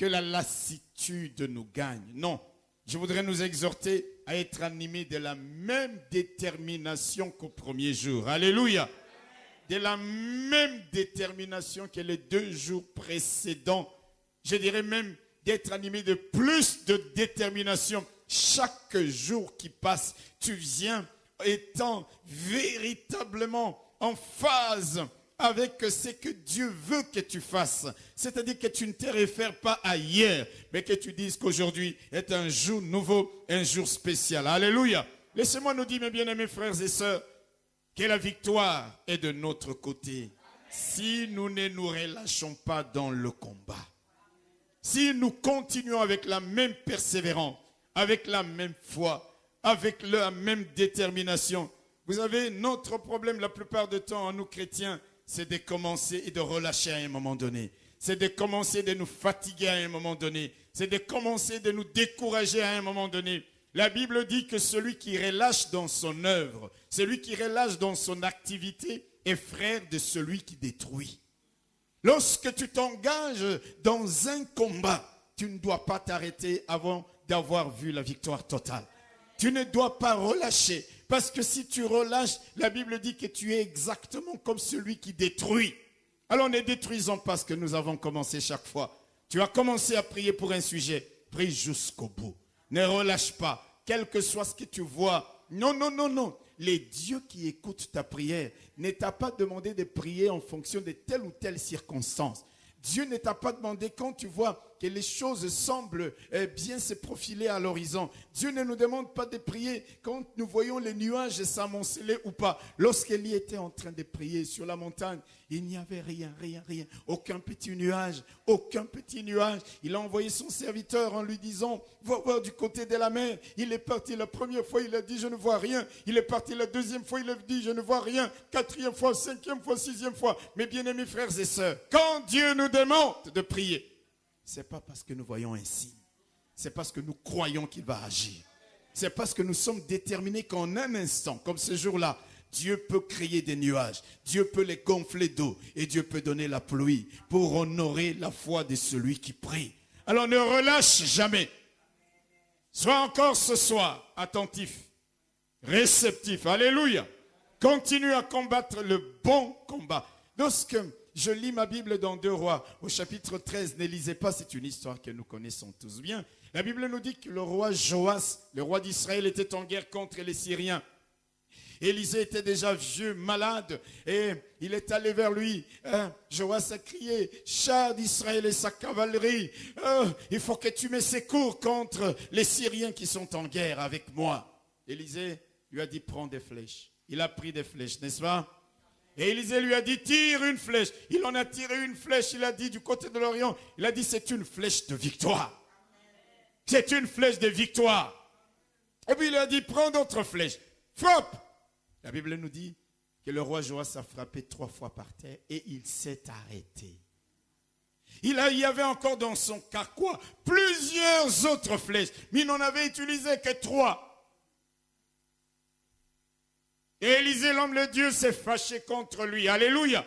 que la lassitude nous gagne. Non, je voudrais nous exhorter à être animés de la même détermination qu'au premier jour. Alléluia. De la même détermination que les 2 jours précédents. Je dirais même d'être animé de plus de détermination. Chaque jour qui passe, tu viens étant véritablement en phase avec ce que Dieu veut que tu fasses. C'est-à-dire que tu ne te réfères pas à hier, mais que tu dises qu'aujourd'hui est un jour nouveau, un jour spécial. Alléluia. Laissez-moi nous dire, mes bien-aimés frères et sœurs, que la victoire est de notre côté. Si nous ne nous relâchons pas dans le combat. Si nous continuons avec la même persévérance, avec la même foi, avec la même détermination. Vous savez, notre problème la plupart du temps, nous chrétiens, c'est de commencer et de relâcher à un moment donné. C'est de commencer de nous fatiguer à un moment donné. C'est de commencer de nous décourager à un moment donné. La Bible dit que celui qui relâche dans son œuvre, celui qui relâche dans son activité est frère de celui qui détruit. Lorsque tu t'engages dans un combat, tu ne dois pas t'arrêter avant d'avoir vu la victoire totale. Tu ne dois pas relâcher. Parce que si tu relâches, la Bible dit que tu es exactement comme celui qui détruit. Alors ne détruisons pas ce que nous avons commencé chaque fois. Tu as commencé à prier pour un sujet. Prie jusqu'au bout. Ne relâche pas. Quel que soit ce que tu vois. Non, non, non, non. Les dieux qui écoutent ta prière ne t'a pas demandé de prier en fonction de telle ou telle circonstance. Dieu ne t'a pas demandé quand tu vois que les choses semblent bien se profiler à l'horizon. Dieu ne nous demande pas de prier quand nous voyons les nuages s'amonceler ou pas. Lorsqu'Élie était en train de prier sur la montagne, il n'y avait rien, rien, rien. Aucun petit nuage, aucun petit nuage. Il a envoyé son serviteur en lui disant, va voir du côté de la mer. Il est parti la première fois, il a dit, je ne vois rien. Il est parti la deuxième fois, il a dit, je ne vois rien. Quatrième fois, cinquième fois, sixième fois. Mes bien-aimés frères et sœurs, quand Dieu nous demande de prier, c'est pas parce que nous voyons un signe. C'est parce que nous croyons qu'il va agir. C'est parce que nous sommes déterminés qu'en un instant, comme ce jour-là, Dieu peut créer des nuages. Dieu peut les gonfler d'eau. Et Dieu peut donner la pluie pour honorer la foi de celui qui prie. Alors ne relâche jamais. Sois encore ce soir attentif, réceptif. Alléluia. Continue à combattre le bon combat. Lorsque je lis ma Bible dans 2 Rois, au chapitre 13, ne lisez pas, c'est une histoire que nous connaissons tous bien. La Bible nous dit que le roi Joas, le roi d'Israël, était en guerre contre les Syriens. Élisée était déjà vieux, malade, et il est allé vers lui. Joas a crié, char d'Israël et sa cavalerie, il faut que tu me secours contre les Syriens qui sont en guerre avec moi. Élisée lui a dit, prends des flèches. Il a pris des flèches, n'est-ce pas? Et Élisée lui a dit, tire une flèche. Il en a tiré une flèche, il a dit, du côté de l'Orient, il a dit, c'est une flèche de victoire. C'est une flèche de victoire. Et puis il a dit, prends d'autres flèches. Frappe. La Bible nous dit que le roi Joas a frappé 3 fois par terre et il s'est arrêté. Il y avait encore dans son carquois plusieurs autres flèches, mais il n'en avait utilisé que 3. Et Élisée, l'homme de Dieu, s'est fâché contre lui. Alléluia.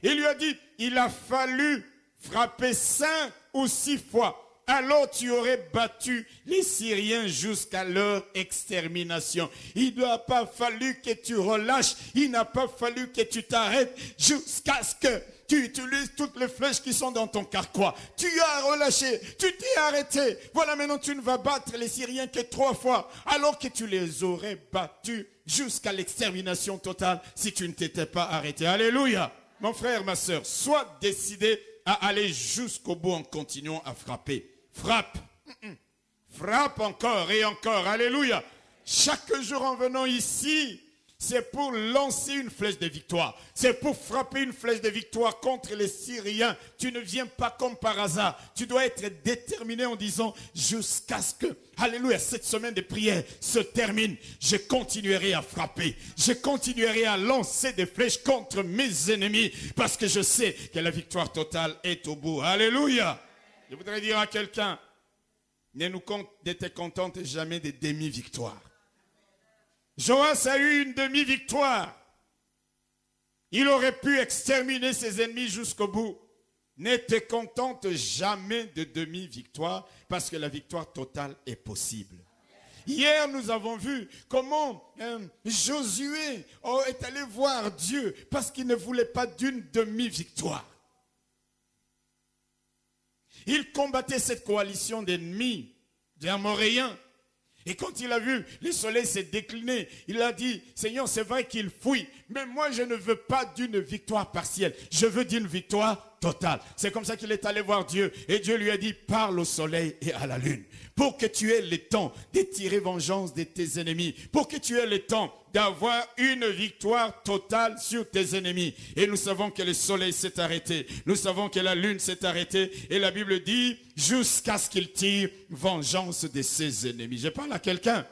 Il lui a dit, il a fallu frapper 5 ou 6 fois. Alors tu aurais battu les Syriens jusqu'à leur extermination. Il n'a pas fallu que tu relâches. Il n'a pas fallu que tu t'arrêtes jusqu'à ce que tu utilises toutes les flèches qui sont dans ton carquois. Tu as relâché, tu t'es arrêté. Voilà, maintenant tu ne vas battre les Syriens que 3 fois. Alors que tu les aurais battus jusqu'à l'extermination totale si tu ne t'étais pas arrêté. Alléluia. Mon frère, ma soeur, sois décidé à aller jusqu'au bout en continuant à frapper. Frappe. Frappe encore et encore. Alléluia. Chaque jour en venant ici, c'est pour lancer une flèche de victoire. C'est pour frapper une flèche de victoire contre les Syriens. Tu ne viens pas comme par hasard. Tu dois être déterminé en disant jusqu'à ce que, alléluia, cette semaine de prière se termine. Je continuerai à frapper. Je continuerai à lancer des flèches contre mes ennemis parce que je sais que la victoire totale est au bout. Alléluia. Je voudrais dire à quelqu'un, ne te contente jamais des demi-victoires. Joas a eu une demi-victoire. Il aurait pu exterminer ses ennemis jusqu'au bout. Ne te contente jamais de demi-victoire parce que la victoire totale est possible. Hier, nous avons vu comment Josué est allé voir Dieu parce qu'il ne voulait pas d'une demi-victoire. Il combattait cette coalition d'ennemis, des Amoréens. Et quand il a vu le soleil s'est décliné, il a dit, Seigneur, c'est vrai qu'il fouille, mais moi je ne veux pas d'une victoire partielle, je veux d'une victoire totale. C'est comme ça qu'il est allé voir Dieu, et Dieu lui a dit, parle au soleil et à la lune, pour que tu aies le temps de tirer vengeance de tes ennemis, pour que tu aies le temps d'avoir une victoire totale sur tes ennemis. Et nous savons que le soleil s'est arrêté, nous savons que la lune s'est arrêtée, et la Bible dit, jusqu'à ce qu'il tire vengeance de ses ennemis. Je parle à quelqu'un.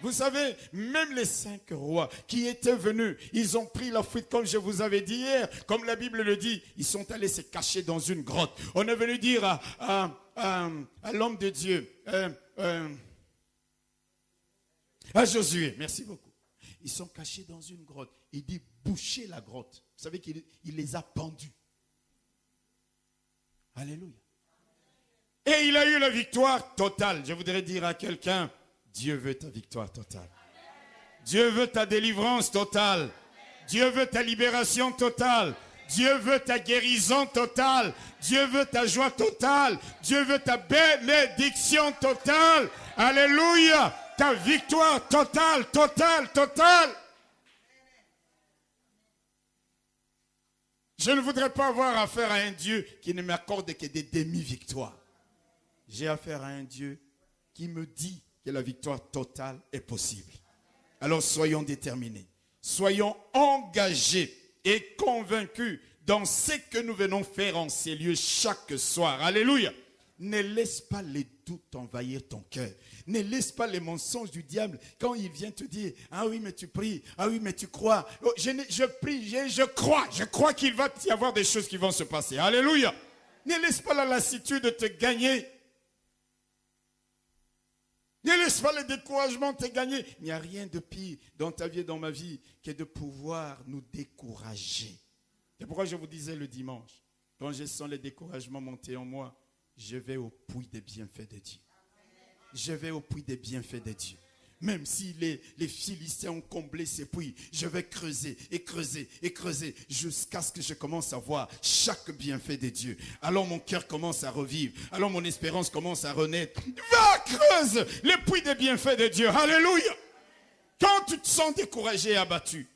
Vous savez, même les 5 rois qui étaient venus, ils ont pris la fuite comme je vous avais dit hier. Comme la Bible le dit, ils sont allés se cacher dans une grotte. On est venu dire à l'homme de Dieu, à Josué, merci beaucoup. Ils sont cachés dans une grotte. Il dit, bouchez la grotte. Vous savez qu'il les a pendus. Alléluia. Et il a eu la victoire totale. Je voudrais dire à quelqu'un, Dieu veut ta victoire totale. Dieu veut ta délivrance totale. Dieu veut ta libération totale. Dieu veut ta guérison totale. Dieu veut ta joie totale. Dieu veut ta bénédiction totale. Alléluia. Ta victoire totale, totale, totale. Je ne voudrais pas avoir affaire à un Dieu qui ne m'accorde que des demi-victoires. J'ai affaire à un Dieu qui me dit que la victoire totale est possible. Alors soyons déterminés, soyons engagés et convaincus dans ce que nous venons faire en ces lieux chaque soir. Alléluia. Ne laisse pas les doutes envahir ton cœur. Ne laisse pas les mensonges du diable quand il vient te dire, ah oui mais tu pries, ah oui mais tu crois. Oh, je prie, je crois qu'il va y avoir des choses qui vont se passer. Alléluia. Ne laisse pas la lassitude te gagner. Ne laisse pas le découragement te gagner. Il n'y a rien de pire dans ta vie et dans ma vie que de pouvoir nous décourager. C'est pourquoi je vous disais le dimanche, quand je sens le découragement monter en moi, je vais au puits des bienfaits de Dieu. Je vais au puits des bienfaits de Dieu. Même si les Philistins ont comblé ces puits, je vais creuser et creuser et creuser jusqu'à ce que je commence à voir chaque bienfait de Dieu. Alors mon cœur commence à revivre. Alors mon espérance commence à renaître. Va, creuse les puits des bienfaits de Dieu. Alléluia. Quand tu te sens découragé et abattu,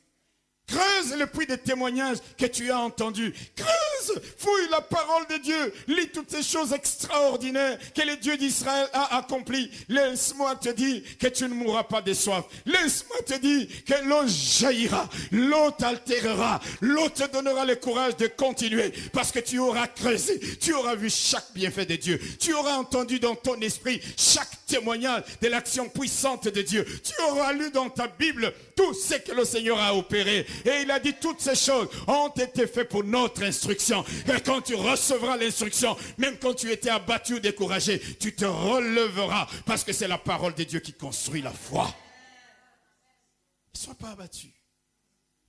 creuse le puits des témoignages que tu as entendus. Creuse, fouille la parole de Dieu. Lis toutes ces choses extraordinaires que le Dieu d'Israël a accomplies. Laisse-moi te dire que tu ne mourras pas de soif. Laisse-moi te dire que l'eau jaillira, l'eau t'altérera, l'eau te donnera le courage de continuer. Parce que tu auras creusé, tu auras vu chaque bienfait de Dieu. Tu auras entendu dans ton esprit chaque témoignage de l'action puissante de Dieu. Tu auras lu dans ta Bible tout ce que le Seigneur a opéré. Et il a dit toutes ces choses ont été faites pour notre instruction. Et quand tu recevras l'instruction, même quand tu étais abattu ou découragé, tu te releveras parce que c'est la parole de Dieu qui construit la foi. Ne sois pas abattu.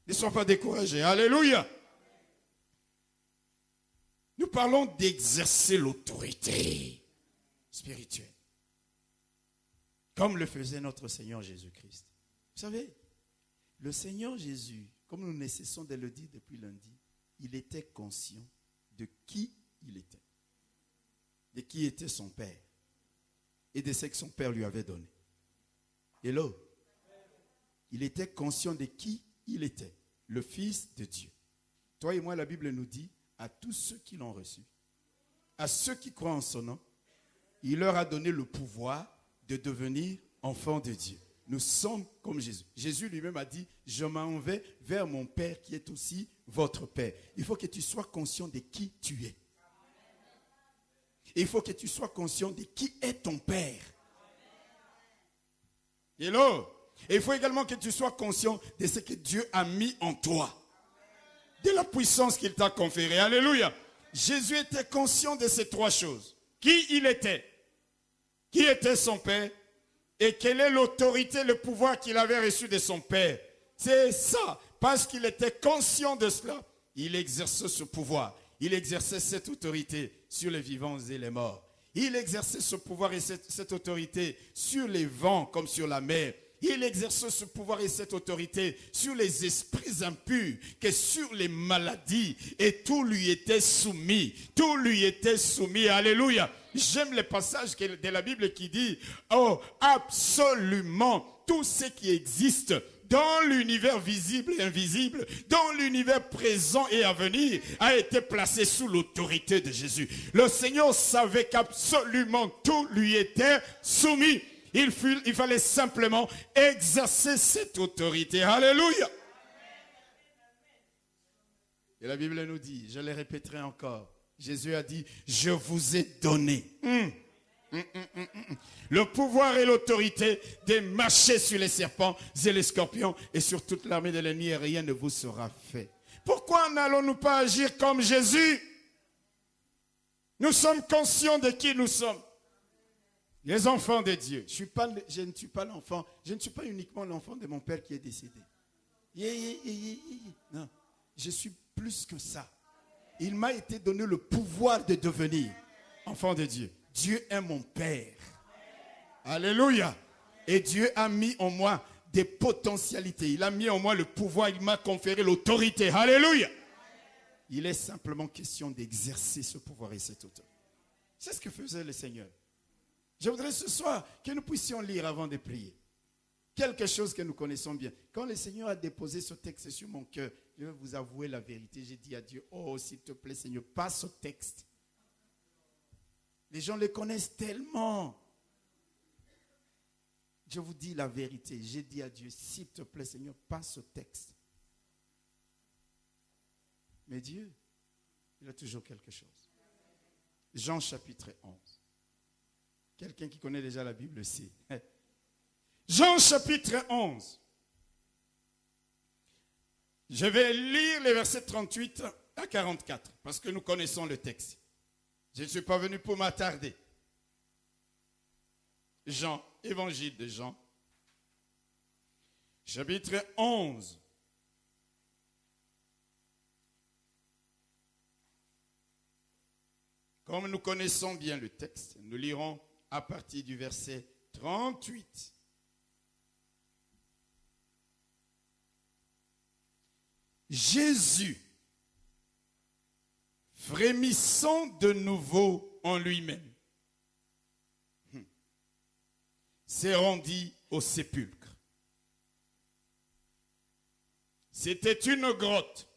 Ne sois pas découragé. Alléluia. Nous parlons d'exercer l'autorité spirituelle. Comme le faisait notre Seigneur Jésus-Christ. Vous savez, le Seigneur Jésus, comme nous ne cessons de le dire depuis lundi, il était conscient de qui il était, de qui était son Père et de ce que son Père lui avait donné. Hello. Il était conscient de qui il était, le Fils de Dieu. Toi et moi, la Bible nous dit, à tous ceux qui l'ont reçu, à ceux qui croient en son nom, il leur a donné le pouvoir de devenir enfants de Dieu. Nous sommes comme Jésus. Jésus lui-même a dit, je m'en vais vers mon Père qui est aussi votre Père. Il faut que tu sois conscient de qui tu es. Il faut que tu sois conscient de qui est ton Père. Hello. Et il faut également que tu sois conscient de ce que Dieu a mis en toi. De la puissance qu'il t'a conférée. Alléluia. Jésus était conscient de ces 3 choses. Qui il était? Qui était son Père? Et quelle est l'autorité, le pouvoir qu'il avait reçu de son Père? C'est ça. Parce qu'il était conscient de cela, il exerçait ce pouvoir. il exerçait cette autorité sur les vivants et les morts. Il exerçait ce pouvoir et cette autorité sur les vents comme sur la mer. Il exerçait ce pouvoir et cette autorité sur les esprits impurs, que sur les maladies. Et tout lui était soumis. Tout lui était soumis. Alléluia. J'aime les passages de la Bible qui dit, oh, absolument tout ce qui existe dans l'univers visible et invisible, dans l'univers présent et à venir, a été placé sous l'autorité de Jésus. Le Seigneur savait qu'absolument tout lui était soumis. Il fallait simplement exercer cette autorité. Alléluia. Et la Bible nous dit, je le répéterai encore, Jésus a dit, je vous ai donné le pouvoir et l'autorité de marcher sur les serpents et les scorpions et sur toute l'armée de l'ennemi et rien ne vous sera fait. Pourquoi n'allons-nous pas agir comme Jésus? Nous sommes conscients de qui nous sommes. Les enfants de Dieu. Je ne suis pas l'enfant, je ne suis pas uniquement l'enfant de mon père qui est décédé. Non, je suis plus que ça. Il m'a été donné le pouvoir de devenir enfant de Dieu. Dieu est mon Père. Alléluia. Et Dieu a mis en moi des potentialités. Il a mis en moi le pouvoir. Il m'a conféré l'autorité. Alléluia. Il est simplement question d'exercer ce pouvoir et cette autorité. C'est ce que faisait le Seigneur. Je voudrais ce soir que nous puissions lire avant de prier. Quelque chose que nous connaissons bien. Quand le Seigneur a déposé ce texte sur mon cœur, je vais vous avouer la vérité. J'ai dit à Dieu, oh s'il te plaît Seigneur, passe au texte. Les gens le connaissent tellement. Je vous dis la vérité. J'ai dit à Dieu, s'il te plaît Seigneur, passe au texte. Mais Dieu, il a toujours quelque chose. Jean chapitre 11. Quelqu'un qui connaît déjà la Bible sait. Jean chapitre 11. Je vais lire les versets 38 à 44 parce que nous connaissons le texte. Je ne suis pas venu pour m'attarder. Jean, évangile de Jean, chapitre 11. Comme nous connaissons bien le texte, nous lirons à partir du verset 38. Jésus, frémissant de nouveau en lui-même, s'est rendu au sépulcre. C'était une grotte.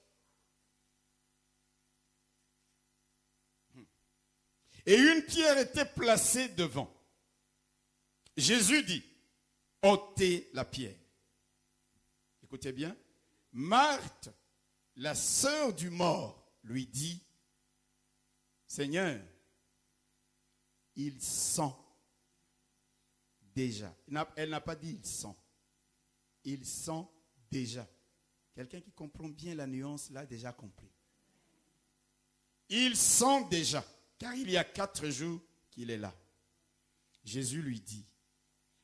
Et une pierre était placée devant. Jésus dit, ôtez la pierre. Écoutez bien. Marthe, la sœur du mort, lui dit, Seigneur, il sent déjà. Elle n'a pas dit il sent. Il sent déjà. Quelqu'un qui comprend bien la nuance l'a déjà compris. Il sent déjà. Car il y a 4 jours qu'il est là. Jésus lui dit,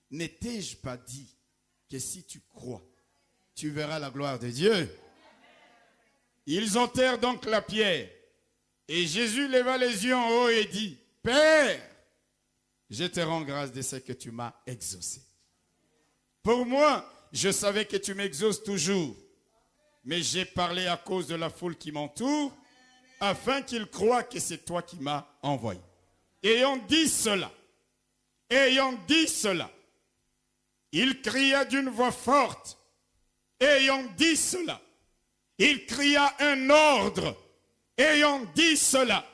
n'ai-je pas dit que si tu crois, tu verras la gloire de Dieu? Ils ôtèrent donc la pierre. Et Jésus leva les yeux en haut et dit, Père, je te rends grâce de ce que tu m'as exaucé. Pour moi, je savais que tu m'exauces toujours. Mais j'ai parlé à cause de la foule qui m'entoure, afin qu'ils croient que c'est toi qui m'as envoyé. Ayant dit cela, il cria d'une voix forte. Ayant dit cela, il cria un ordre. Ayant dit cela,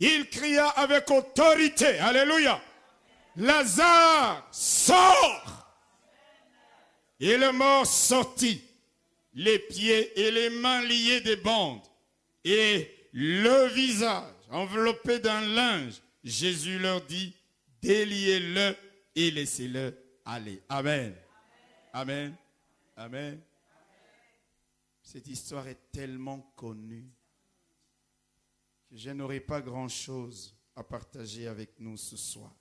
il cria avec autorité. Alléluia. Lazare, sors. Et le mort sortit, les pieds et les mains liés des bandes, et le visage enveloppé d'un linge. Jésus leur dit, déliez-le et laissez-le aller. Amen. Amen. Amen. Cette histoire est tellement connue que je n'aurai pas grand-chose à partager avec nous ce soir.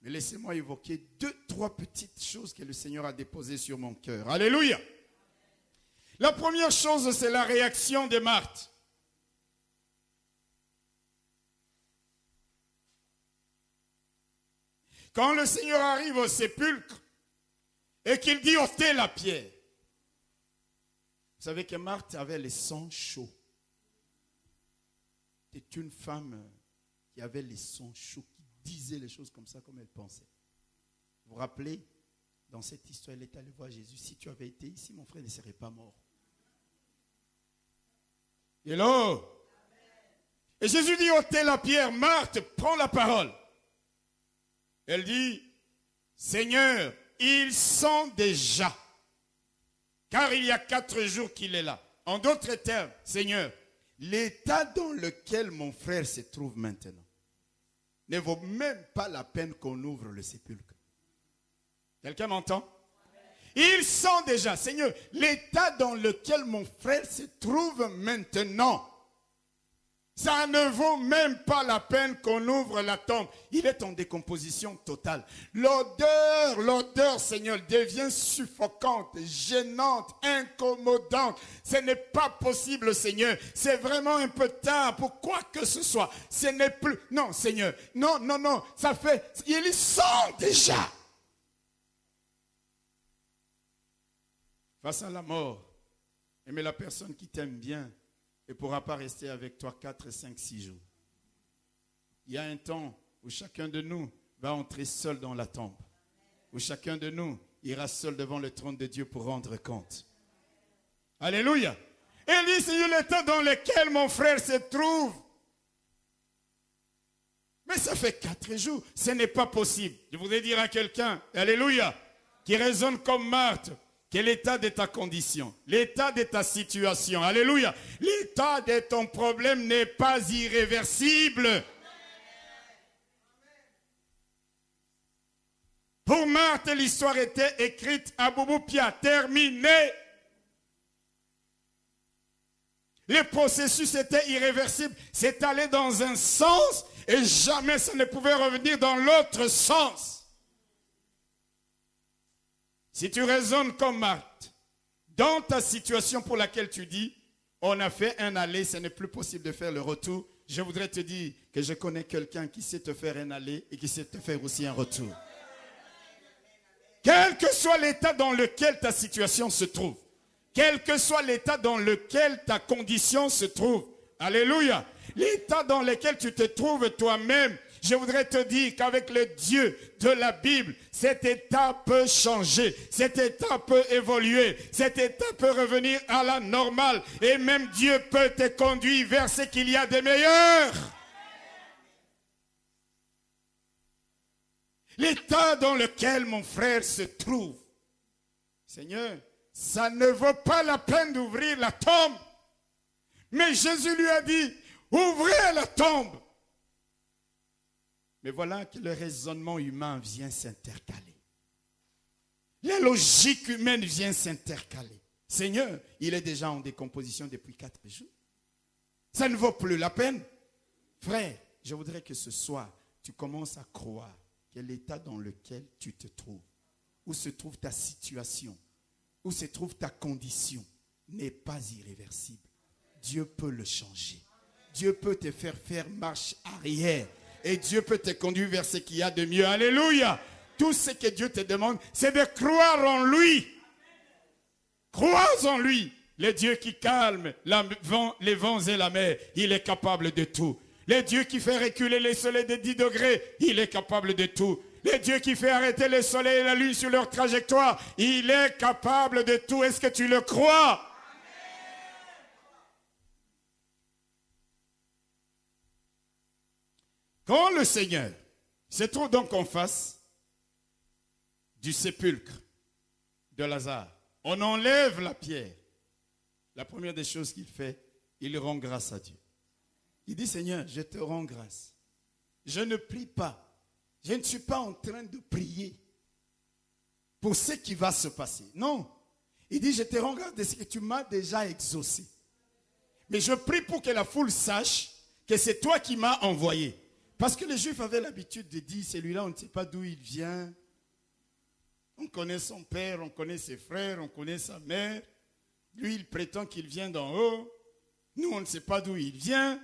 Mais laissez-moi évoquer 2-3 petites choses que le Seigneur a déposées sur mon cœur. Alléluia. La première chose, c'est la réaction de Marthe. Quand le Seigneur arrive au sépulcre et qu'il dit ôtez la pierre, vous savez que Marthe avait les sangs chauds. C'était une femme qui avait les sangs chauds, qui disait les choses comme ça, comme elle pensait. Vous vous rappelez, dans cette histoire, elle est allée voir Jésus. Si tu avais été ici, mon frère ne serait pas mort. Hello. Et Jésus dit ôtez la pierre. Marthe prend la parole. Elle dit, Seigneur, ils sont déjà, car il y a 4 jours qu'il est là. En d'autres termes, Seigneur, l'état dans lequel mon frère se trouve maintenant ne vaut même pas la peine qu'on ouvre le sépulcre. Quelqu'un m'entend? Ils sont déjà, Seigneur, l'état dans lequel mon frère se trouve maintenant, ça ne vaut même pas la peine qu'on ouvre la tombe. Il est en décomposition totale. L'odeur, Seigneur, devient suffocante, gênante, incommodante. Ce n'est pas possible, Seigneur. C'est vraiment un peu tard pour quoi que ce soit. Ce n'est plus... Non, Seigneur. Non. Ça fait... Ils sont déjà. Face à la mort, aimer la personne qui t'aime bien et ne pourra pas rester avec toi 4, 5, 6 jours. Il y a un temps où chacun de nous va entrer seul dans la tombe. Où chacun de nous ira seul devant le trône de Dieu pour rendre compte. Alléluia. Et dit, c'est l'état dans lequel mon frère se trouve. Mais ça fait 4 jours. Ce n'est pas possible. Je voudrais dire à quelqu'un, alléluia, qui raisonne comme Marthe. Quel est l'état de ta condition? L'état de ta situation. Alléluia. L'état de ton problème n'est pas irréversible. Pour Marthe, l'histoire était écrite à Bouboupia, terminée. Le processus était irréversible. C'est allé dans un sens et jamais ça ne pouvait revenir dans l'autre sens. Si tu raisonnes comme Marthe, dans ta situation pour laquelle tu dis, on a fait un aller, ce n'est plus possible de faire le retour, je voudrais te dire que je connais quelqu'un qui sait te faire un aller et qui sait te faire aussi un retour. Quel que soit l'état dans lequel ta situation se trouve, quel que soit l'état dans lequel ta condition se trouve, alléluia, l'état dans lequel tu te trouves toi-même, je voudrais te dire qu'avec le Dieu de la Bible, cet état peut changer, cet état peut évoluer, cet état peut revenir à la normale et même Dieu peut te conduire vers ce qu'il y a de meilleur. L'état dans lequel mon frère se trouve, Seigneur, ça ne vaut pas la peine d'ouvrir la tombe. Mais Jésus lui a dit, ouvrez la tombe. Mais voilà que le raisonnement humain vient s'intercaler. La logique humaine vient s'intercaler. Seigneur, il est déjà en décomposition depuis 4 jours. Ça ne vaut plus la peine. Frère, je voudrais que ce soir, tu commences à croire que l'état dans lequel tu te trouves, où se trouve ta situation, où se trouve ta condition, n'est pas irréversible. Dieu peut le changer. Dieu peut te faire marche arrière. Et Dieu peut te conduire vers ce qu'il y a de mieux. Alléluia. Tout ce que Dieu te demande, c'est de croire en lui. Crois en lui. Le Dieu qui calme les vents et la mer, il est capable de tout. Le Dieu qui fait reculer les soleils de 10 degrés, il est capable de tout. Le Dieu qui fait arrêter le soleil et la lune sur leur trajectoire, il est capable de tout. Est-ce que tu le crois? Quand le Seigneur se trouve donc en face du sépulcre de Lazare, on enlève la pierre. La première des choses qu'il fait, il rend grâce à Dieu. Il dit, Seigneur, je te rends grâce. Je ne prie pas. Je ne suis pas en train de prier pour ce qui va se passer. Non. Il dit, je te rends grâce de ce que tu m'as déjà exaucé. Mais je prie pour que la foule sache que c'est toi qui m'as envoyé. Parce que les Juifs avaient l'habitude de dire, celui-là, on ne sait pas d'où il vient. On connaît son père, on connaît ses frères, on connaît sa mère. Lui, il prétend qu'il vient d'en haut. Nous, on ne sait pas d'où il vient.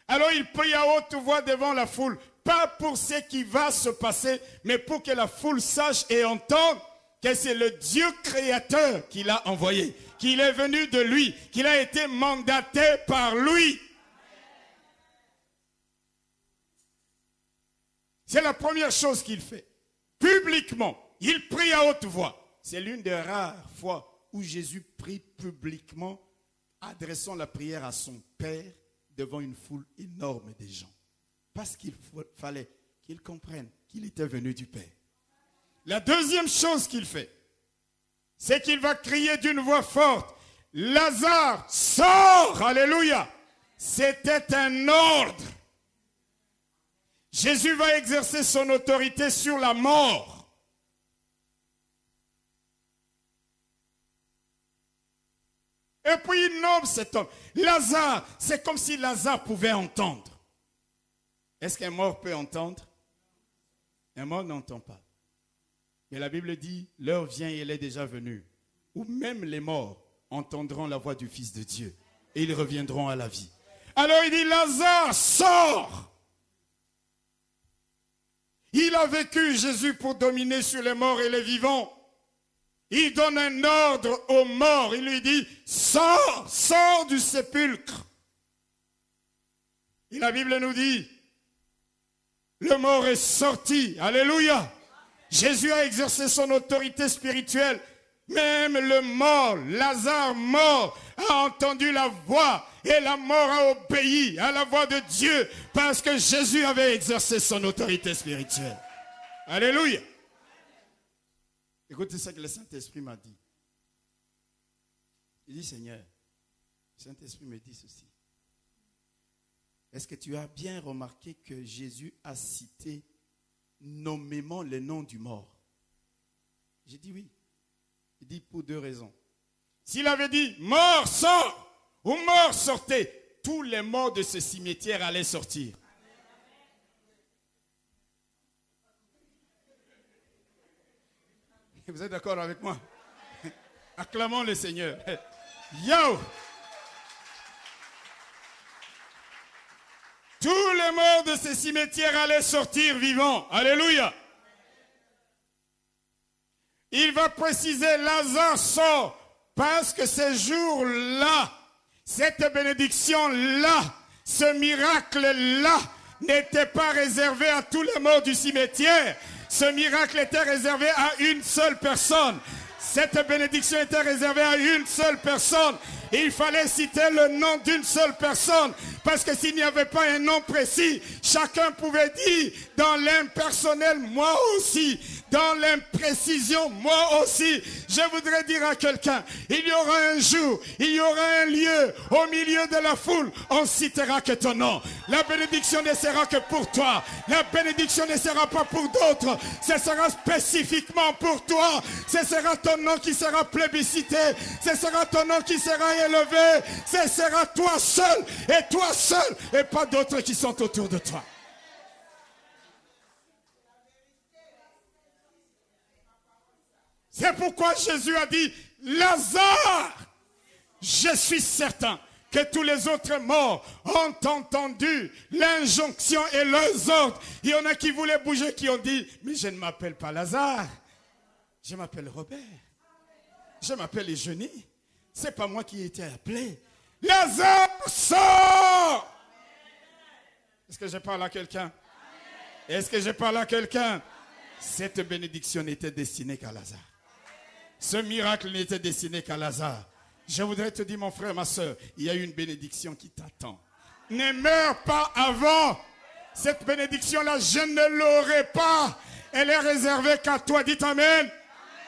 Alors il prie à haute voix devant la foule. pas pour ce qui va se passer, mais pour que la foule sache et entende que c'est le Dieu créateur qui l'a envoyé, qu'il est venu de lui, qu'il a été mandaté par lui. C'est la première chose qu'il fait. Publiquement, il prie à haute voix. C'est l'une des rares fois où Jésus prie publiquement, adressant la prière à son Père devant une foule énorme de gens. Parce qu'il fallait qu'il comprenne qu'il était venu du Père. La deuxième chose qu'il fait, c'est qu'il va crier d'une voix forte, Lazare, sors! Alléluia! C'était un ordre. Jésus va exercer son autorité sur la mort. Et puis il nomme cet homme. Lazare, c'est comme si Lazare pouvait entendre. Est-ce qu'un mort peut entendre? Un mort n'entend pas. Mais la Bible dit, l'heure vient et elle est déjà venue, où même les morts entendront la voix du Fils de Dieu et ils reviendront à la vie. Alors il dit, Lazare, sors! Il a vécu, Jésus, pour dominer sur les morts et les vivants. Il donne un ordre aux morts. Il lui dit, sors, sors du sépulcre. Et la Bible nous dit, le mort est sorti. Alléluia. Jésus a exercé son autorité spirituelle. Même le mort, Lazare mort, a entendu la voix et la mort a obéi à la voix de Dieu parce que Jésus avait exercé son autorité spirituelle. Alléluia. Écoutez ce que le Saint-Esprit m'a dit. Il dit, Seigneur, le Saint-Esprit me dit ceci. Est-ce que tu as bien remarqué que Jésus a cité nommément le nom du mort? J'ai dit oui. Il dit pour deux raisons. S'il avait dit mort sort ou mort sortez, tous les morts de ce cimetière allaient sortir. Vous êtes d'accord avec moi? Acclamons le Seigneur. Yo! Tous les morts de ce cimetière allaient sortir vivants. Alléluia! Il va préciser, Lazare sort, parce que ce jour-là, cette bénédiction-là, ce miracle-là, n'était pas réservé à tous les morts du cimetière. Ce miracle était réservé à une seule personne. Cette bénédiction était réservée à une seule personne. Il fallait citer le nom d'une seule personne. Parce que s'il n'y avait pas un nom précis, chacun pouvait dire dans l'impersonnel, moi aussi. Dans l'imprécision, moi aussi. Je voudrais dire à quelqu'un, il y aura un jour, il y aura un lieu, au milieu de la foule, on citera que ton nom. La bénédiction ne sera que pour toi. La bénédiction ne sera pas pour d'autres. Ce sera spécifiquement pour toi. Ce sera ton nom qui sera plébiscité. Ce sera ton nom qui sera élevé. Ce sera toi seul et pas d'autres qui sont autour de toi. C'est pourquoi Jésus a dit, Lazare, je suis certain que tous les autres morts ont entendu l'injonction et leurs ordres. Il y en a qui voulaient bouger, qui ont dit, mais je ne m'appelle pas Lazare, je m'appelle Robert, je m'appelle Eugénie, c'est pas moi qui ai été appelé. Lazare, sort! Est-ce que je parle à quelqu'un? Est-ce que je parle à quelqu'un? Cette bénédiction n'était destinée qu'à Lazare. Ce miracle n'était destiné qu'à Lazare. Je voudrais te dire, mon frère, ma soeur, il y a une bénédiction qui t'attend. Ne meurs pas avant. Cette bénédiction-là, je ne l'aurai pas. Elle est réservée qu'à toi. Dites Amen.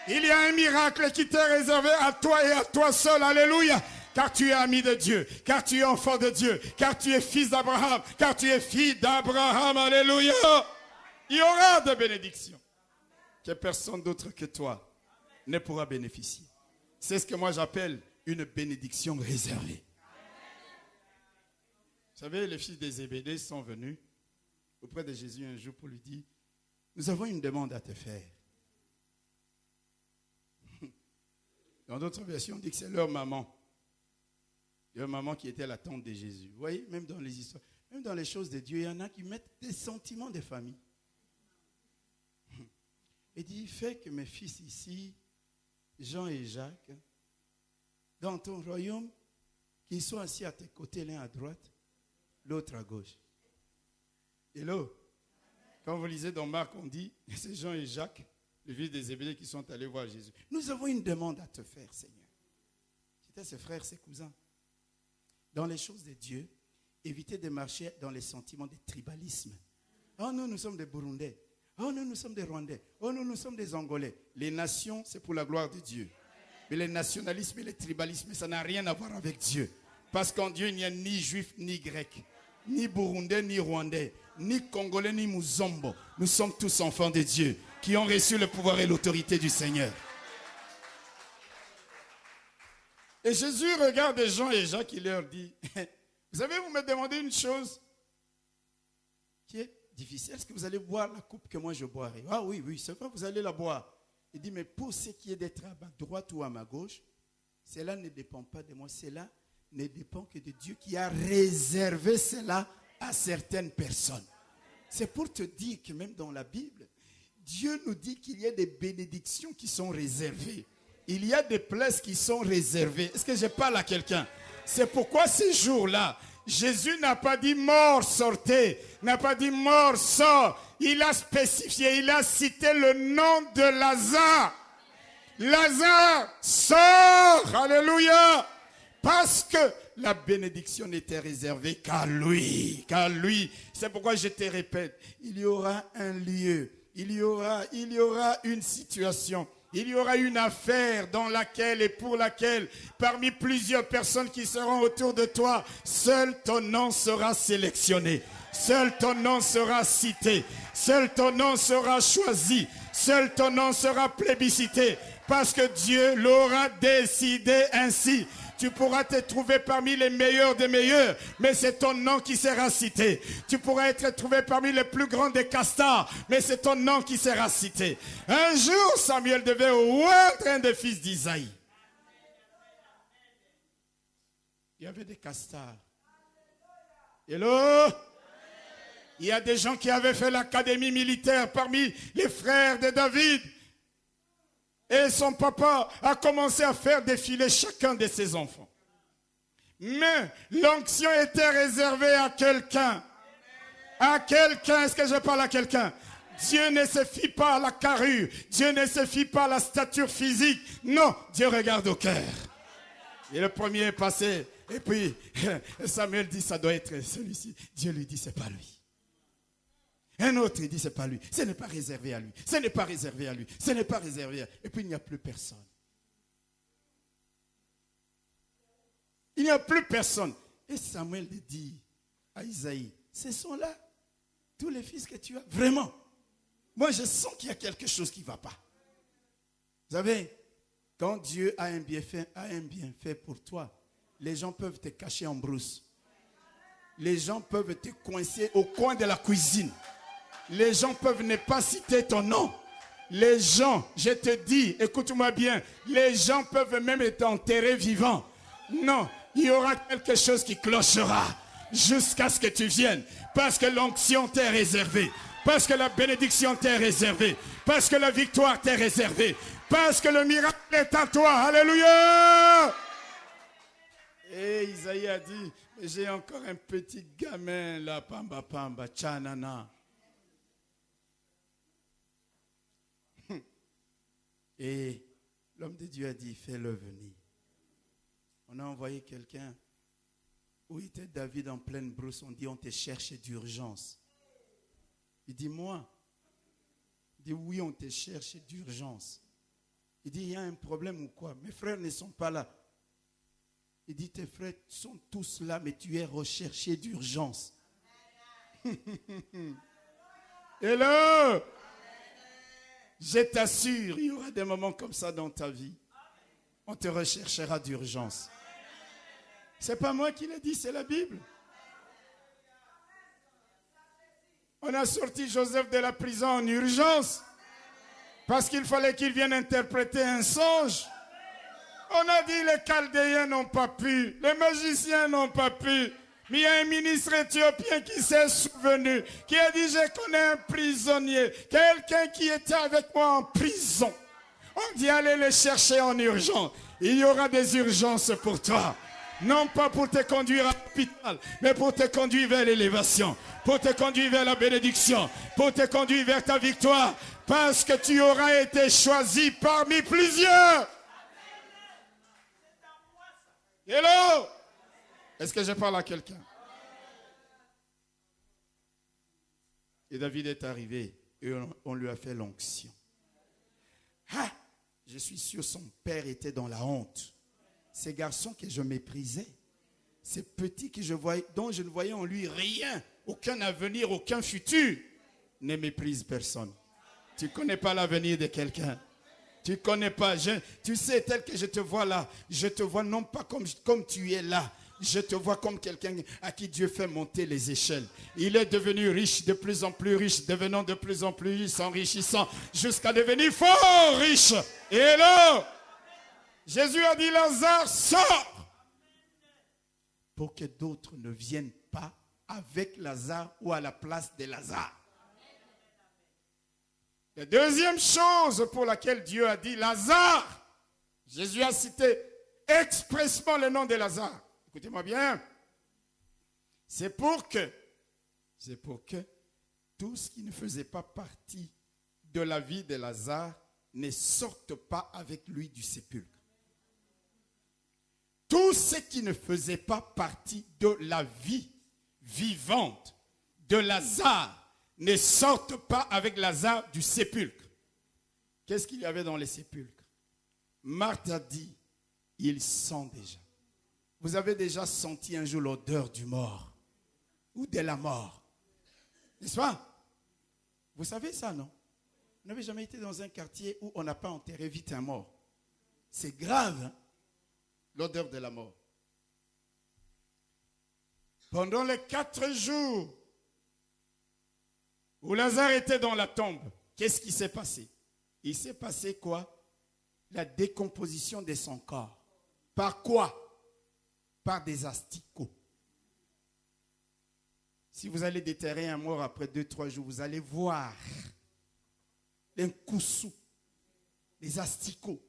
Il y a un miracle qui t'est réservé à toi et à toi seul. Alléluia. Car tu es ami de Dieu, car tu es enfant de Dieu, car tu es fils d'Abraham, car tu es fille d'Abraham. Alléluia. Il y aura de bénédictions que personne d'autre que toi ne pourra bénéficier. C'est ce que moi j'appelle une bénédiction réservée. Vous savez, les fils des Zébédée sont venus auprès de Jésus un jour pour lui dire, nous avons une demande à te faire. Dans d'autres versions, on dit que c'est leur maman. Leur maman qui était la tante de Jésus. Vous voyez, même dans les histoires, Même dans les choses de Dieu, il y en a qui mettent des sentiments de famille. Il dit, fais que mes fils ici, Jean et Jacques, dans ton royaume, qu'ils soient assis à tes côtés, l'un à droite, l'autre à gauche. Hello. Quand vous lisez dans Marc, on dit, c'est Jean et Jacques, les fils des Zébédée, qui sont allés voir Jésus. Nous avons une demande à te faire, Seigneur. C'était ses frères, ses cousins. Dans les choses de Dieu, évitez de marcher dans les sentiments de tribalisme. Oh, nous sommes des Burundais. Oh, nous sommes des Rwandais. Oh, nous sommes des Angolais. Les nations, c'est pour la gloire de Dieu. Mais le nationalisme et le tribalisme, ça n'a rien à voir avec Dieu. Parce qu'en Dieu, il n'y a ni juif, ni grec, ni burundais, ni rwandais, ni congolais, ni mouzombo. Nous sommes tous enfants de Dieu qui ont reçu le pouvoir et l'autorité du Seigneur. Et Jésus regarde Jean et Jacques, il leur dit, vous savez, vous me demandez une chose qui est difficile. Est-ce que vous allez boire la coupe que moi je boirai? Ah oui, c'est vrai, vous allez la boire. Il dit, mais pour ce qui est d'être à ma droite ou à ma gauche, cela ne dépend pas de moi, cela ne dépend que de Dieu qui a réservé cela à certaines personnes. C'est pour te dire que même dans la Bible, Dieu nous dit qu'il y a des bénédictions qui sont réservées. Il y a des places qui sont réservées. Est-ce que je parle à quelqu'un? C'est pourquoi ces jours-là, Jésus n'a pas dit mort, sortez, n'a pas dit mort, sort. Il a spécifié, il a cité le nom de Lazare. Lazare, sort, alléluia. Parce que la bénédiction n'était réservée qu'à lui, C'est pourquoi je te répète, il y aura un lieu, il y aura une situation. Il y aura une affaire dans laquelle et pour laquelle, parmi plusieurs personnes qui seront autour de toi, seul ton nom sera sélectionné. Seul ton nom sera cité. Seul ton nom sera choisi. Seul ton nom sera plébiscité. Parce que Dieu l'aura décidé ainsi. Tu pourras te trouver parmi les meilleurs des meilleurs, mais c'est ton nom qui sera cité. Tu pourras être trouvé parmi les plus grands des castors, mais c'est ton nom qui sera cité. Un jour, Samuel devait oindre un des fils d'Isaïe. Il y avait des castors. Hello? Il y a des gens qui avaient fait l'académie militaire parmi les frères de David. Et son papa a commencé à faire défiler chacun de ses enfants. Mais l'onction était réservée à quelqu'un. À quelqu'un, est-ce que je parle à quelqu'un? Dieu ne se fie pas à la carrure. Dieu ne se fie pas à la stature physique. Non, Dieu regarde au cœur. Et le premier est passé. Et puis Samuel dit, ça doit être celui-ci. Dieu lui dit, c'est pas lui. Un autre, il dit, c'est pas lui. Ce n'est pas réservé à lui. Ce n'est pas réservé à lui. Ce n'est pas réservé à lui. Et puis, il n'y a plus personne. Il n'y a plus personne. Et Samuel dit à Isaïe, ce sont là tous les fils que tu as. Vraiment. Moi, je sens qu'il y a quelque chose qui ne va pas. Vous savez, quand Dieu a un bienfait pour toi, les gens peuvent te cacher en brousse. Les gens peuvent te coincer au coin de la cuisine. Les gens peuvent ne pas citer ton nom. Les gens, je te dis, écoute-moi bien, les gens peuvent même être enterrés vivants. Non, il y aura quelque chose qui clochera jusqu'à ce que tu viennes. Parce que l'onction t'est réservée. Parce que la bénédiction t'est réservée. Parce que la victoire t'est réservée. Parce que le miracle est à toi. Alléluia! Et Isaïe a dit, j'ai encore un petit gamin là, pamba pamba, tchanana. Et l'homme de Dieu a dit, fais-le venir. On a envoyé quelqu'un, où était David en pleine brousse, on dit, on te cherche d'urgence. Il dit, moi? Il dit, oui, on te cherche d'urgence. Il dit, il y a un problème ou quoi? Mes frères ne sont pas là. Il dit, tes frères sont tous là, mais tu es recherché d'urgence. Hello! Je t'assure, il y aura des moments comme ça dans ta vie. On te recherchera d'urgence. C'est pas moi qui l'ai dit, c'est la Bible. On a sorti Joseph de la prison en urgence parce qu'il fallait qu'il vienne interpréter un songe. On a dit les Chaldéens n'ont pas pu, les magiciens n'ont pas pu. Mais il y a un ministre éthiopien qui s'est souvenu, qui a dit, je connais un prisonnier, quelqu'un qui était avec moi en prison. On dit, allez le chercher en urgence. Il y aura des urgences pour toi. Non pas pour te conduire à l'hôpital, mais pour te conduire vers l'élévation, pour te conduire vers la bénédiction, pour te conduire vers ta victoire, parce que tu auras été choisi parmi plusieurs. Hello? Est-ce que je parle à quelqu'un? Et David est arrivé et on lui a fait l'onction. Ah, je suis sûr son père était dans la honte. Ces garçons que je méprisais, ces petits que je voyais, dont je ne voyais en lui rien, aucun avenir, aucun futur, ne méprise personne. Tu ne connais pas l'avenir de quelqu'un. Tu ne connais pas. Tu sais, tel que je te vois là, je te vois non pas comme tu es là. Je te vois comme quelqu'un à qui Dieu fait monter les échelles. Il est devenu riche, de plus en plus riche, devenant de plus en plus riche, s'enrichissant, jusqu'à devenir fort riche. Et là, Jésus a dit, Lazare, sors, pour que d'autres ne viennent pas avec Lazare ou à la place de Lazare. La deuxième chose pour laquelle Dieu a dit Lazare, Jésus a cité expressément le nom de Lazare. Écoutez-moi bien. C'est pour que tout ce qui ne faisait pas partie de la vie de Lazare ne sorte pas avec lui du sépulcre. Tout ce qui ne faisait pas partie de la vie vivante de Lazare ne sorte pas avec Lazare du sépulcre. Qu'est-ce qu'il y avait dans les sépulcres? Marthe a dit, il sent déjà. Vous avez déjà senti un jour l'odeur du mort ou de la mort, n'est-ce pas? Vous savez ça, non? Vous n'avez jamais été dans un quartier où on n'a pas enterré vite un mort. C'est grave, hein? L'odeur de la mort. Pendant les 4 jours où Lazare était dans la tombe, qu'est-ce qui s'est passé? Il s'est passé quoi? La décomposition de son corps. Par quoi? Par des asticots. Si vous allez déterrer un mort après 2-3 jours, vous allez voir un coussou, des asticots.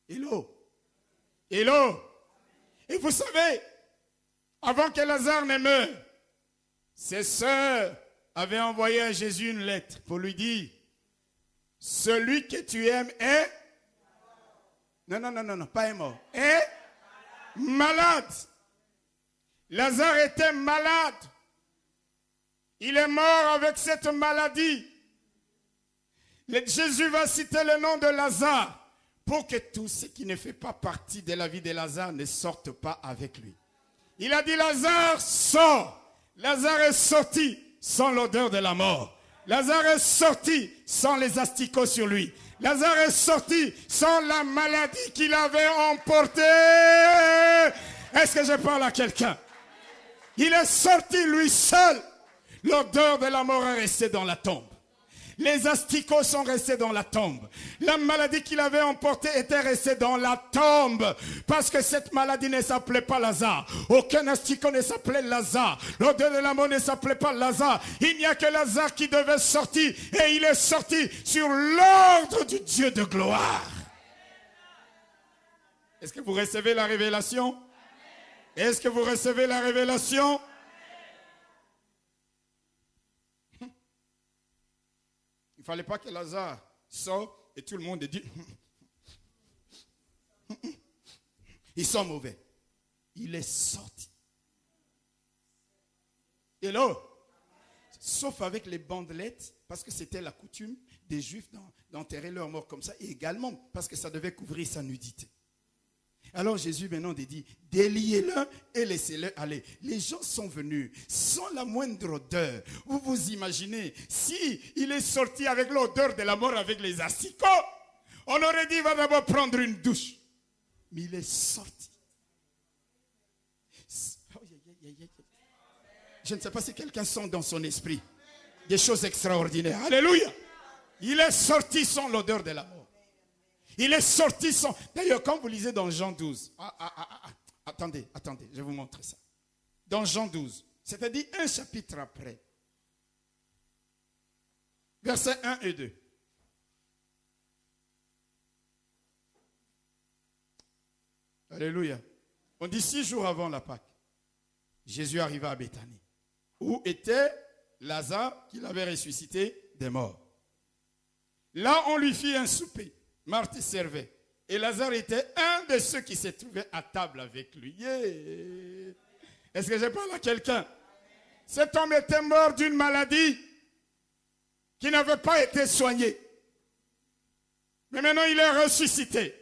Hello? Hello? Et vous savez, avant que Lazare ne meure, ses sœurs avaient envoyé à Jésus une lettre pour lui dire, celui que tu aimes est... Non, pas est mort. Est malade. Lazare était malade. Il est mort avec cette maladie. Jésus va citer le nom de Lazare pour que tout ce qui ne fait pas partie de la vie de Lazare ne sorte pas avec lui. Il a dit, Lazare, sors. Lazare est sorti sans l'odeur de la mort. Lazare est sorti sans les asticots sur lui. Lazare est sorti sans la maladie qu'il avait emportée. Est-ce que je parle à quelqu'un? Il est sorti lui seul. L'odeur de la mort est restée dans la tombe. Les asticots sont restés dans la tombe. La maladie qu'il avait emportée était restée dans la tombe. Parce que cette maladie ne s'appelait pas Lazare. Aucun asticot ne s'appelait Lazare. L'odeur de la mort ne s'appelait pas Lazare. Il n'y a que Lazare qui devait sortir. Et il est sorti sur l'ordre du Dieu de gloire. Est-ce que vous recevez la révélation? Est-ce que vous recevez la révélation? Il ne fallait pas que Lazare sorte et tout le monde dit ils sont mauvais. Il est sorti. Et là, sauf avec les bandelettes, parce que c'était la coutume des Juifs d'enterrer leurs morts comme ça, et également parce que ça devait couvrir sa nudité. Alors Jésus maintenant dit, déliez-le et laissez-le aller. Les gens sont venus sans la moindre odeur. Vous vous imaginez, si il est sorti avec l'odeur de la mort avec les asticots, on aurait dit, il va d'abord prendre une douche. Mais il est sorti. Je ne sais pas si quelqu'un sent dans son esprit des choses extraordinaires. Alléluia. Il est sorti sans l'odeur de la mort. Il est sorti sans... D'ailleurs, quand vous lisez dans Jean 12... Attendez, je vais vous montrer ça. dans Jean 12, c'est-à-dire un chapitre après. Versets 1 et 2. Alléluia. On dit 6 jours avant la Pâque, Jésus arriva à Béthanie, où était Lazare qu'il avait ressuscité des morts. Là, on lui fit un souper. Marthe servait. Et Lazare était un de ceux qui se trouvaient à table avec lui. Yeah. Est-ce que je parle à quelqu'un? Cet homme était mort d'une maladie qui n'avait pas été soignée. Mais maintenant, il est ressuscité.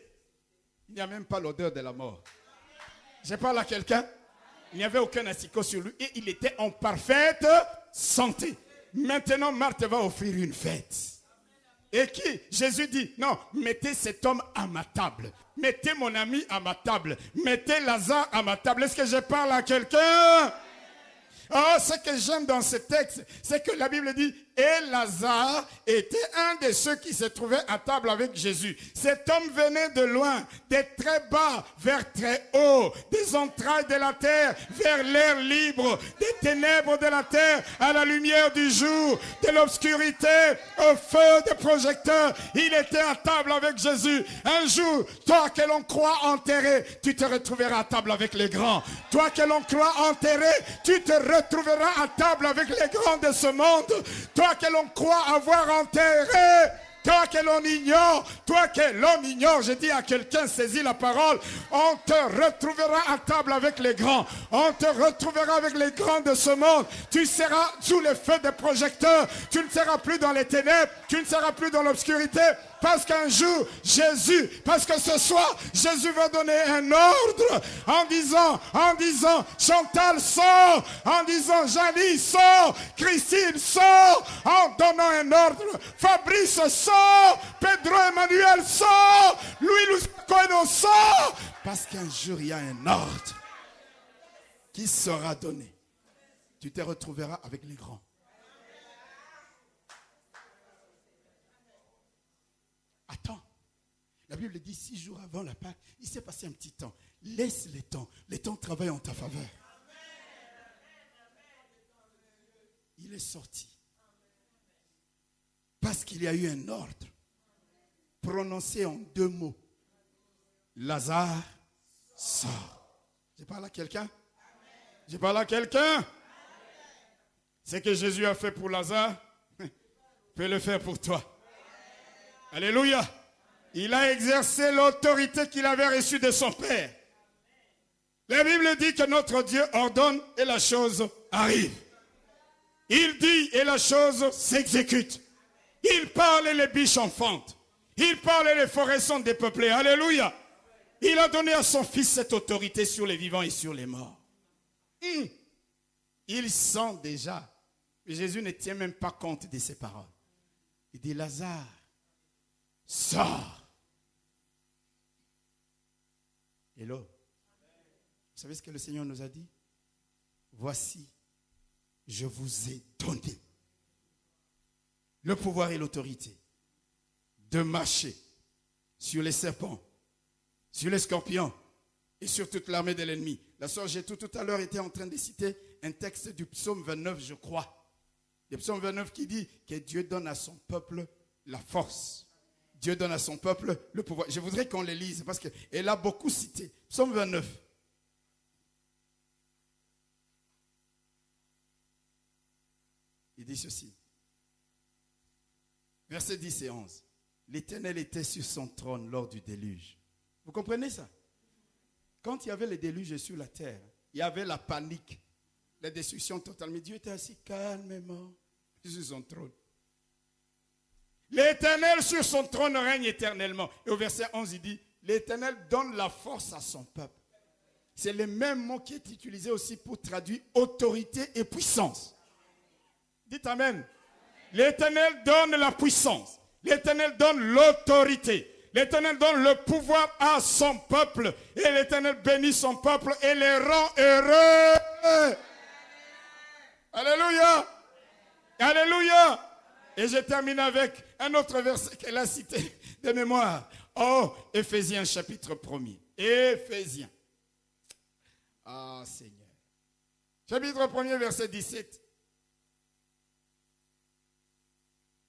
Il n'y a même pas l'odeur de la mort. Je parle à quelqu'un? Il n'y avait aucun asticot sur lui et il était en parfaite santé. Maintenant, Marthe va offrir une fête. Et qui? Jésus dit, non, mettez cet homme à ma table. Mettez mon ami à ma table. Mettez Lazare à ma table. Est-ce que je parle à quelqu'un? Oh, ce que j'aime dans ce texte, c'est que la Bible dit, et Lazare était un de ceux qui se trouvaient à table avec Jésus. Cet homme venait de loin, de très bas vers très haut, des entrailles de la terre vers l'air libre, des ténèbres de la terre à la lumière du jour, de l'obscurité au feu des projecteurs. Il était à table avec Jésus. Un jour, toi que l'on croit enterré, tu te retrouveras à table avec les grands. Toi que l'on croit enterré, tu te retrouveras à table avec les grands de ce monde. Toi que l'on croit avoir enterré, toi que l'on ignore, je dis à quelqu'un, saisis la parole, on te retrouvera à table avec les grands, on te retrouvera avec les grands de ce monde, tu seras sous le feu des projecteurs, tu ne seras plus dans les ténèbres, tu ne seras plus dans l'obscurité, parce qu'un jour, parce que ce soir, Jésus va donner un ordre en disant, Chantal sort, en disant, Janie sort, Christine sort, en donnant un ordre, Fabrice sort, Pedro Emmanuel sort, Louis Cohen sort, parce qu'un jour, il y a un ordre qui sera donné. Tu te retrouveras avec les grands. Attends, la Bible dit 6 jours avant la Pâque, il s'est passé un petit temps. Laisse les temps travaillent en ta faveur. Il est sorti. Parce qu'il y a eu un ordre prononcé en 2 mots. Lazare sort. Je parle à quelqu'un? Je parle à quelqu'un? Ce que Jésus a fait pour Lazare, peut le faire pour toi. Alléluia. Il a exercé l'autorité qu'il avait reçue de son Père. La Bible dit que notre Dieu ordonne et la chose arrive. Il dit et la chose s'exécute. Il parle et les biches enfantent. Il parle et les forêts sont dépeuplées. Alléluia. Il a donné à son Fils cette autorité sur les vivants et sur les morts. Il sent déjà. Jésus ne tient même pas compte de ses paroles. Il dit, Lazare, sors. Hello. Vous savez ce que le Seigneur nous a dit? Voici, je vous ai donné le pouvoir et l'autorité de marcher sur les serpents, sur les scorpions et sur toute l'armée de l'ennemi. La sœur Gétou tout à l'heure était en train de citer un texte du psaume 29, je crois. Le psaume 29 qui dit que Dieu donne à son peuple la force. Dieu donne à son peuple le pouvoir. Je voudrais qu'on les lise parce qu'elle a beaucoup cité. Psaume 29. Il dit ceci. Versets 10 et 11. L'Éternel était sur son trône lors du déluge. Vous comprenez ça? Quand il y avait le déluge sur la terre, il y avait la panique, la destruction totale. Mais Dieu était assis calmement sur son trône. L'Éternel sur son trône règne éternellement. Et au verset 11, il dit, l'Éternel donne la force à son peuple. C'est le même mot qui est utilisé aussi pour traduire autorité et puissance. Dites Amen. L'Éternel donne la puissance. L'Éternel donne l'autorité. L'Éternel donne le pouvoir à son peuple. Et l'Éternel bénit son peuple et les rend heureux. Alléluia. Alléluia. Et je termine avec un autre verset qu'elle a cité de mémoire. Oh, Éphésiens chapitre 1er. Éphésiens. Ah, Seigneur. Chapitre 1er, verset 17.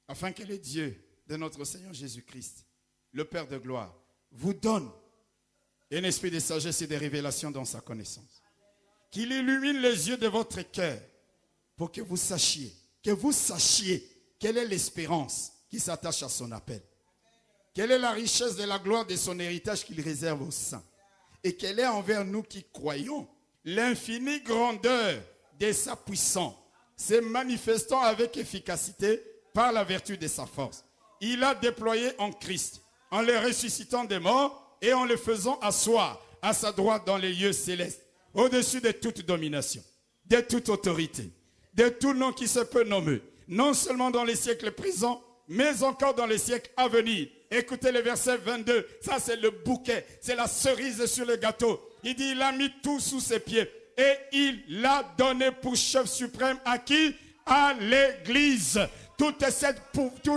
Afin que le Dieu de notre Seigneur Jésus-Christ, le Père de gloire, vous donne un esprit de sagesse et de révélation dans sa connaissance. Qu'il illumine les yeux de votre cœur pour que vous sachiez quelle est l'espérance qui s'attache à son appel. Quelle est la richesse de la gloire de son héritage qu'il réserve aux saints. Et quelle est envers nous qui croyons l'infinie grandeur de sa puissance, se manifestant avec efficacité par la vertu de sa force. Il a déployé en Christ, en le ressuscitant des morts et en le faisant asseoir à sa droite dans les lieux célestes, au-dessus de toute domination, de toute autorité, de tout nom qui se peut nommer, non seulement dans les siècles présents, mais encore dans les siècles à venir. Écoutez le verset 22, ça c'est le bouquet, c'est la cerise sur le gâteau. Il dit, il a mis tout sous ses pieds et il l'a donné pour chef suprême à qui? À l'Église. Tout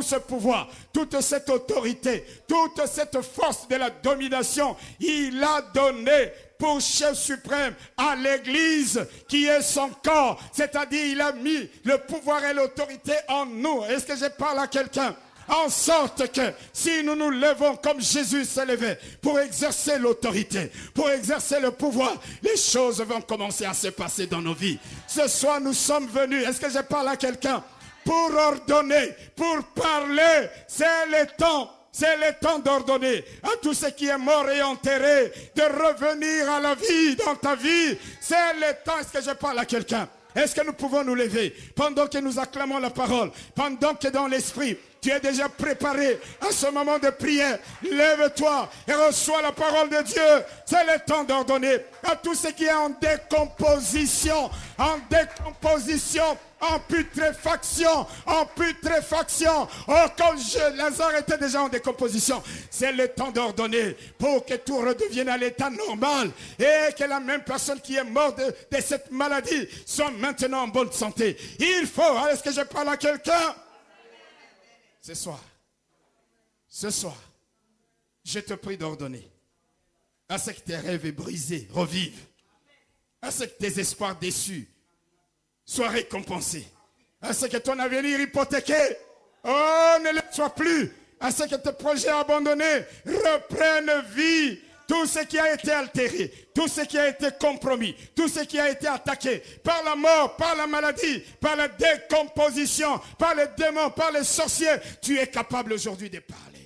ce pouvoir, toute cette autorité, toute cette force de la domination, il a donné pour chef suprême à l'Église qui est son corps. C'est-à-dire, il a mis le pouvoir et l'autorité en nous. Est-ce que je parle à quelqu'un? En sorte que si nous nous levons comme Jésus s'est levé pour exercer l'autorité, pour exercer le pouvoir, les choses vont commencer à se passer dans nos vies. Ce soir, nous sommes venus, est-ce que je parle à quelqu'un? Pour ordonner, pour parler, c'est le temps d'ordonner à tout ce qui est mort et enterré de revenir à la vie dans ta vie. C'est le temps, est-ce que je parle à quelqu'un? Est-ce que nous pouvons nous lever pendant que nous acclamons la parole, pendant que dans l'esprit, tu es déjà préparé à ce moment de prière? Lève-toi et reçois la parole de Dieu. C'est le temps d'ordonner à tout ce qui est en décomposition, en putréfaction. Oh, quand Lazare était déjà en décomposition, c'est le temps d'ordonner pour que tout redevienne à l'état normal et que la même personne qui est morte de cette maladie soit maintenant en bonne santé. Il faut, est-ce que je parle à quelqu'un? Ce soir, je te prie d'ordonner à ce que tes rêves brisés revivent, à ce que tes espoirs déçus soient récompensés, à ce que ton avenir hypothéqué, ne le soit plus, à ce que tes projets abandonnés reprennent vie. Tout ce qui a été altéré, tout ce qui a été compromis, tout ce qui a été attaqué par la mort, par la maladie, par la décomposition, par les démons, par les sorciers, tu es capable aujourd'hui de parler.